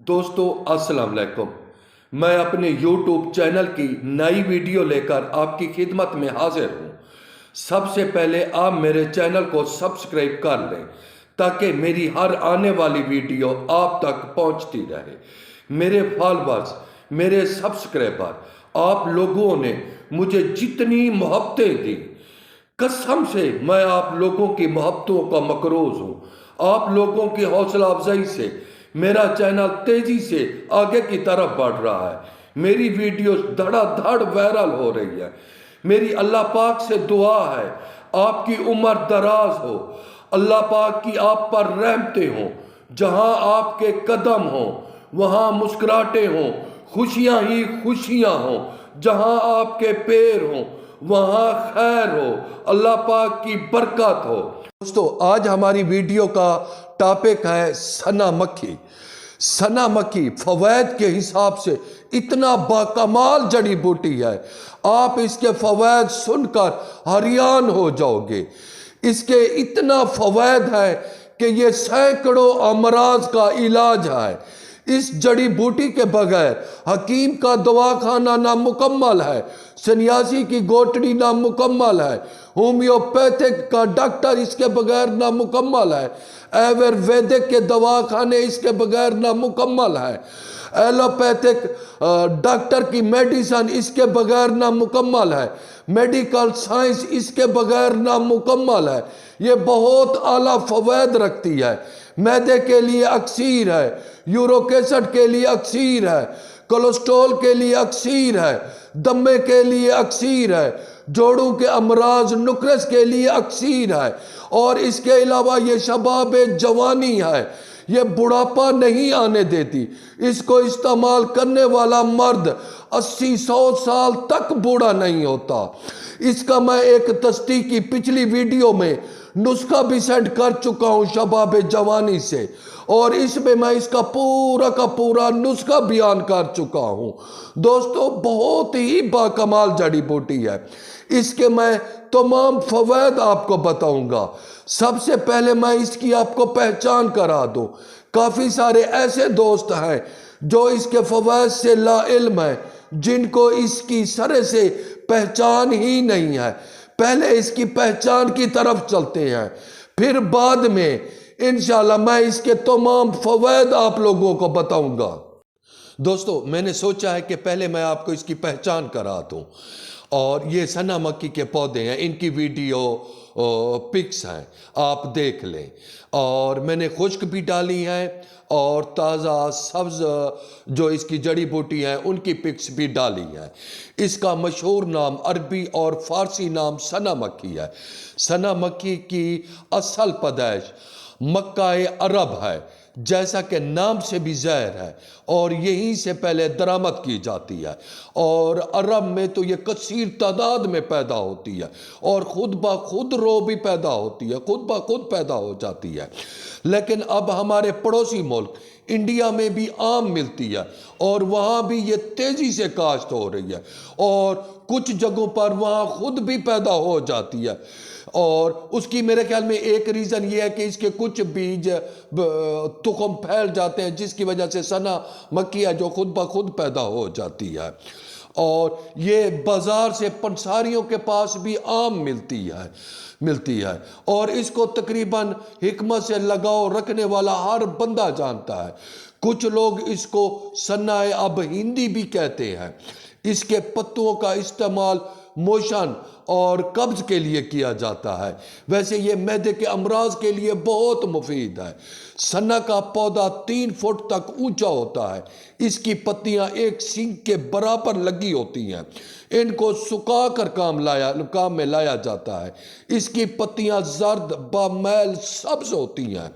दोस्तों अस्सलाम वालेकुम। मैं अपने YouTube चैनल की नई वीडियो लेकर आपकी खिदमत में हाजिर हूँ। सबसे पहले आप मेरे चैनल को सब्सक्राइब कर लें ताकि मेरी हर आने वाली वीडियो आप तक पहुँचती रहे। मेरे फॉलोअर्स, मेरे सब्सक्राइबर, आप लोगों ने मुझे जितनी मोहब्बतें दी, कसम से मैं आप लोगों की मोहब्बतों का मकरूज हूँ। आप लोगों की हौसला अफजाई से मेरा चैनल तेजी से आगे की तरफ बढ़ रहा है। मेरी वीडियोस धड़ाधड़ वायरल हो रही है। मेरी अल्लाह पाक से दुआ है आपकी उम्र दराज हो, अल्लाह पाक की आप पर रहमतें हों, जहां आपके कदम हों वहां मुस्कुराहटें हों, खुशियां ही खुशियां हों, जहां आपके पैर हों वहां खैर हो, अल्लाह पाक की बरकत हो। दोस्तों आज हमारी वीडियो का टॉपिक है सना मक्खी। सना मक्खी फवैद के हिसाब से इतना बाकमाल जड़ी बूटी है, आप इसके फवैद सुनकर हैरान हो जाओगे। इसके इतना फवैद है कि ये सैकड़ों अमराज का इलाज है। इस जड़ी बूटी के बगैर हकीम का दवाखाना नामुकम्मल है, सन्यासी की गोटड़ी नामुकम्मल है, होम्योपैथिक का डॉक्टर इसके बगैर नामुकम्मल है, आयुर्वेदिक के दवाखाने इसके बगैर नामुकम्मल है, एलोपैथिक डॉक्टर की मेडिसिन इसके बगैर नामुकम्मल है, मेडिकल साइंस इसके बगैर नामुकम्मल है। ये बहुत आला फवैद रखती है। मैदे के लिए अक्सीर है, यूरिक एसिड के लिए अक्सीर है, कोलेस्ट्रॉल के लिए अक्सीर है, दमे के लिए अक्सीर है, जोड़ों के अमराज नुक्रस के लिए अक्सीर है, और इसके अलावा ये शबाब जवानी है, ये बुढ़ापा नहीं आने देती। इसको इस्तेमाल करने वाला मर्द 80-100 साल तक बूढ़ा नहीं होता। इसका मैं एक तस्दीक की पिछली वीडियो में नुस्खा भी सेंड कर चुका हूं शबाब जवानी से, और इसमें मैं इसका पूरा का पूरा नुस्खा बयान कर चुका हूं। दोस्तों बहुत ही बाकमाल जड़ी बूटी है। इसके मैं तमाम फवैद आपको बताऊंगा। सबसे पहले मैं इसकी आपको पहचान करा दूं। काफ़ी सारे ऐसे दोस्त हैं जो इसके फवैद से लाइल्म हैं, जिनको इसकी सरे से पहचान ही नहीं है। पहले इसकी पहचान की तरफ चलते हैं, फिर बाद में इंशाल्लाह मैं इसके तमाम फवैद आप लोगों को बताऊंगा। दोस्तों मैंने सोचा है कि पहले मैं आपको इसकी पहचान करा दूं। और ये सना मक्खी के पौधे हैं, इनकी वीडियो पिक्स हैं, आप देख लें। और मैंने खुश्क भी डाली हैं और ताज़ा सब्ज़ जो इसकी जड़ी बूटी हैं उनकी पिक्स भी डाली हैं। इसका मशहूर नाम अरबी और फ़ारसी नाम सना मक्खी है। सना मक्खी की असल पैदाइश मक्का अरब है, जैसा कि नाम से भी ज़ाहिर है, और यहीं से पहले दरामद की जाती है। और अरब में तो ये कसीर तादाद में पैदा होती है और ख़ुद ब खुद रो भी पैदा होती है, खुद ब खुद पैदा हो जाती है। लेकिन अब हमारे पड़ोसी मुल्क इंडिया में भी आम मिलती है और वहाँ भी ये तेज़ी से काश्त हो रही है, और कुछ जगहों पर वहाँ खुद भी पैदा हो जाती है। और उसकी मेरे ख्याल में एक रीज़न ये है कि इसके कुछ बीज तुखम फैल जाते हैं, जिसकी वजह से सना मक्खी है जो खुद ब खुद पैदा हो जाती है। और ये बाज़ार से पंसारियों के पास भी आम मिलती है और इसको तकरीबन हिकमत से लगाव रखने वाला हर बंदा जानता है। कुछ लोग इसको सन्नाए अब हिंदी भी कहते हैं। इसके पत्तों का इस्तेमाल मोशन और कब्ज के लिए किया जाता है। वैसे ये मैदे के अमराज के लिए बहुत मुफीद है। सन्ना का पौधा 3 फुट तक ऊंचा होता है। इसकी पत्तियां एक सींग के बराबर लगी होती हैं। इनको सुखा कर काम में लाया जाता है। इसकी पत्तियां जर्द बामैल सब्ज होती हैं,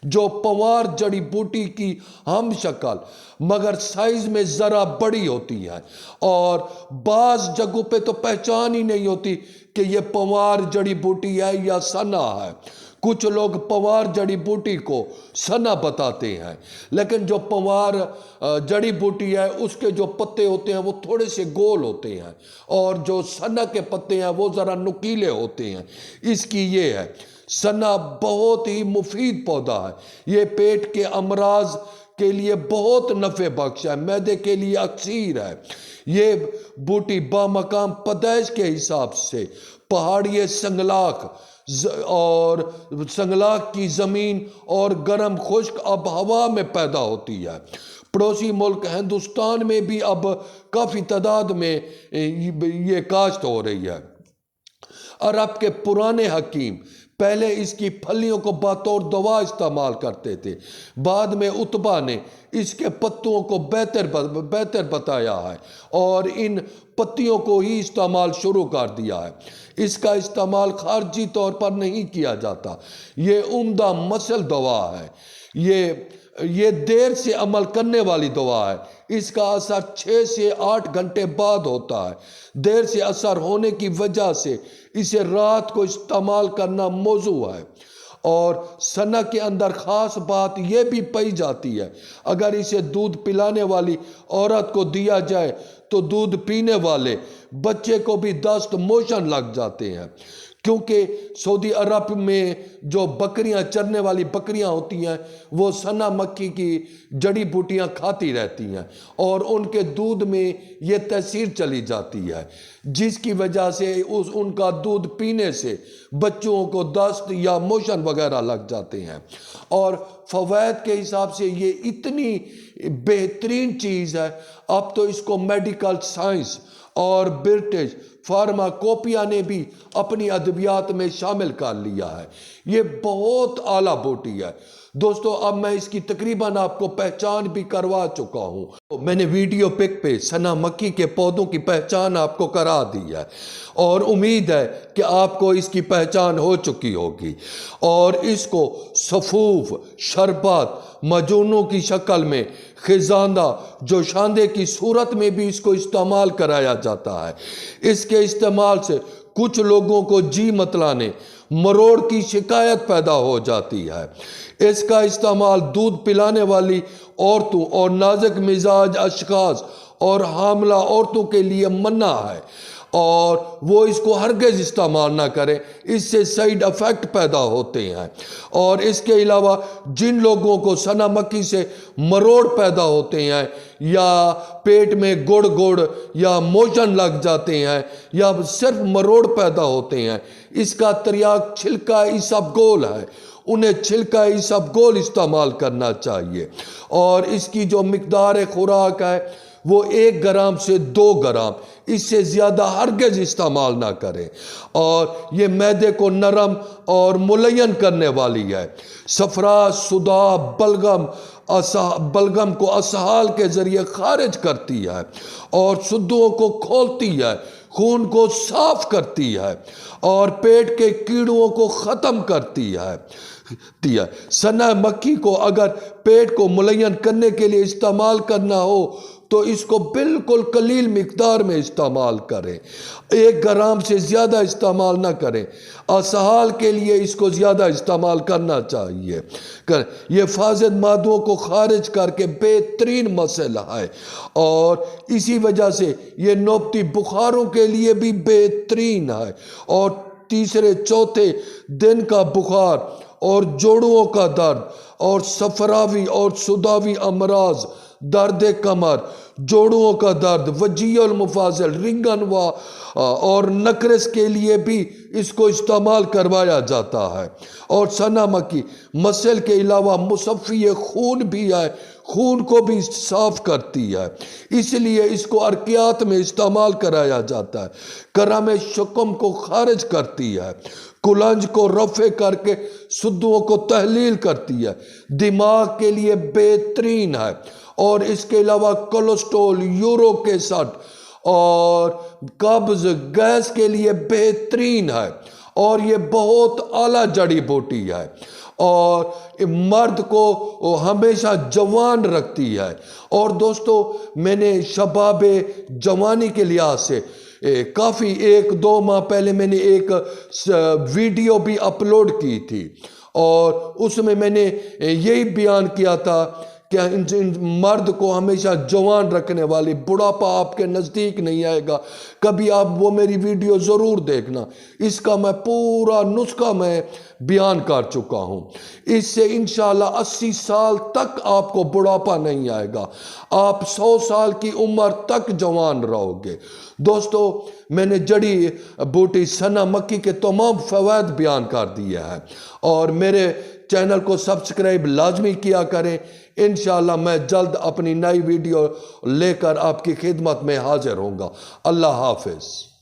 जो पवार जड़ी बूटी की हम शक्ल मगर साइज में ज़रा बड़ी होती है। और बाज़ जगहों पे तो पहचान ही नहीं होती कि ये पवार जड़ी बूटी है या सना है। कुछ लोग पवार जड़ी बूटी को सना बताते हैं, लेकिन जो पवार जड़ी बूटी है उसके जो पत्ते होते हैं वो थोड़े से गोल होते हैं, और जो सना के पत्ते हैं वो ज़रा नुकीले होते हैं। इसकी ये है। सना बहुत ही मुफीद पौधा है। ये पेट के अमराज کے لیے بہت نفع بخش ہے، معدے کے لیے اکسیر ہے۔ یہ بوٹی بامقام پیدائش کے حساب سے پہاڑی سنگلاخ اور سنگلاخ کی زمین اور گرم خشک آب ہوا میں پیدا ہوتی ہے۔ پڑوسی ملک ہندوستان میں بھی اب کافی تعداد میں یہ کاشت ہو رہی ہے۔ عرب کے پرانے حکیم پہلے اس کی پھلیوں کو بطور دوا استعمال کرتے تھے، بعد میں عتبہ نے اس کے پتوں کو بہتر بتایا ہے اور ان پتیوں کو ہی استعمال شروع کر دیا ہے۔ اس کا استعمال خارجی طور پر نہیں کیا جاتا، یہ عمدہ مسل دوا ہے، یہ دیر سے عمل کرنے والی دوا ہے، اس کا اثر 6 سے 8 گھنٹے بعد ہوتا ہے۔ دیر سے اثر ہونے کی وجہ سے اسے رات کو استعمال کرنا موضوع ہے، اور سنہ کے اندر خاص بات یہ بھی پائی جاتی ہے، اگر اسے دودھ پلانے والی عورت کو دیا جائے تو دودھ پینے والے بچے کو بھی دست موشن لگ جاتے ہیں، کیونکہ سعودی عرب میں جو بکریاں چرنے والی بکریاں ہوتی ہیں وہ سنا مکھی کی جڑی بوٹیاں کھاتی رہتی ہیں اور ان کے دودھ میں یہ تاثیر چلی جاتی ہے، جس کی وجہ سے ان کا دودھ پینے سے بچوں کو دست یا موشن وغیرہ لگ جاتے ہیں۔ اور فوائد کے حساب سے یہ اتنی بہترین چیز ہے، اب تو اس کو میڈیکل سائنس اور برٹش فارماکوپیا نے بھی اپنی ادویات میں شامل کر لیا ہے۔ یہ بہت اعلیٰ بوٹی ہے دوستو، اب میں اس کی تقریباً آپ کو پہچان بھی کروا چکا ہوں۔ میں نے ویڈیو پک پہ سنا مکی کے پودوں کی پہچان آپ کو کرا دی ہے اور امید ہے کہ آپ کو اس کی پہچان ہو چکی ہوگی، اور اس کو صفوف، شربات، مجونوں کی شکل میں، خزاندہ، جوشاندے کی صورت میں بھی اس کو استعمال کرایا جاتا ہے۔ اس کے استعمال سے کچھ لوگوں کو جی متلانے، مروڑ کی شکایت پیدا ہو جاتی ہے۔ اس کا استعمال دودھ پلانے والی عورتوں اور نازک مزاج اشخاص اور حاملہ عورتوں کے لیے منع ہے، اور وہ اس کو ہرگز استعمال نہ کریں، اس سے سائیڈ افیکٹ پیدا ہوتے ہیں۔ اور اس کے علاوہ جن لوگوں کو سنا مکی سے مروڑ پیدا ہوتے ہیں، یا پیٹ میں گڑ یا موشن لگ جاتے ہیں، یا صرف مروڑ پیدا ہوتے ہیں، اس کا تریاق چھلکا اسبگول ہے، انہیں چھلکا اسبگول استعمال کرنا چاہیے، اور اس کی جو مقدار خوراک ہے وہ 1 گرام سے 2 گرام، اس سے زیادہ ہرگز استعمال نہ کریں، اور یہ معدے کو نرم اور ملین کرنے والی ہے۔ صفرا، صداع، بلغم کو اسہال کے ذریعے خارج کرتی ہے اور صدوؤں کو کھولتی ہے، خون کو صاف کرتی ہے اور پیٹ کے کیڑوں کو ختم کرتی ہے۔ سنا مکی کو اگر پیٹ کو ملین کرنے کے لیے استعمال کرنا ہو تو اس کو بالکل قلیل مقدار میں استعمال کریں، 1 گرام سے زیادہ استعمال نہ کریں۔ اسہال کے لیے اس کو زیادہ استعمال کرنا چاہیے۔ یہ فاسد مادوں کو خارج کر کے بہترین مسئلہ ہے، اور اسی وجہ سے یہ نوبتی بخاروں کے لیے بھی بہترین ہے، اور تیسرے چوتھے دن کا بخار اور جوڑوں کا درد اور صفراوی اور صداوی امراض، درد کمر، جوڑوں کا درد، وجیع المفاصل، رنگن اور نقرس کے لیے بھی اس کو استعمال کروایا جاتا ہے۔ اور سنا مکی مسل کے علاوہ مصفی خون بھی ہے، خون کو بھی صاف کرتی ہے، اس لیے اس کو عرقیات میں استعمال کرایا جاتا ہے۔ کرم شکم کو خارج کرتی ہے، کلنج کو رفع کر کے صدوؤں کو تحلیل کرتی ہے، دماغ کے لیے بہترین ہے، اور اس کے علاوہ کولیسٹرول، یورک ایسڈ اور قبض، گیس کے لیے بہترین ہے، اور یہ بہت اعلیٰ جڑی بوٹی ہے، اور مرد کو ہمیشہ جوان رکھتی ہے۔ اور دوستو، میں نے شباب جوانی کے لحاظ سے کافی 1-2 ماہ پہلے میں نے ایک ویڈیو بھی اپلوڈ کی تھی، اور اس میں نے یہی بیان کیا تھا کہ مرد کو ہمیشہ جوان رکھنے والی بڑھاپا آپ کے نزدیک نہیں آئے گا، کبھی آپ وہ میری ویڈیو ضرور دیکھنا، اس کا میں پورا نسخہ میں بیان کر چکا ہوں۔ اس سے انشاءاللہ 80 سال تک آپ کو بڑھاپا نہیں آئے گا، آپ 100 سال کی عمر تک جوان رہو گے۔ دوستو، میں نے جڑی بوٹی سنا مکی کے تمام فوائد بیان کر دیا ہے، اور میرے چینل کو سبسکرائب لازمی کیا کریں۔ انشاءاللہ میں جلد اپنی نئی ویڈیو لے کر آپ کی خدمت میں حاضر ہوں گا۔ اللہ حافظ۔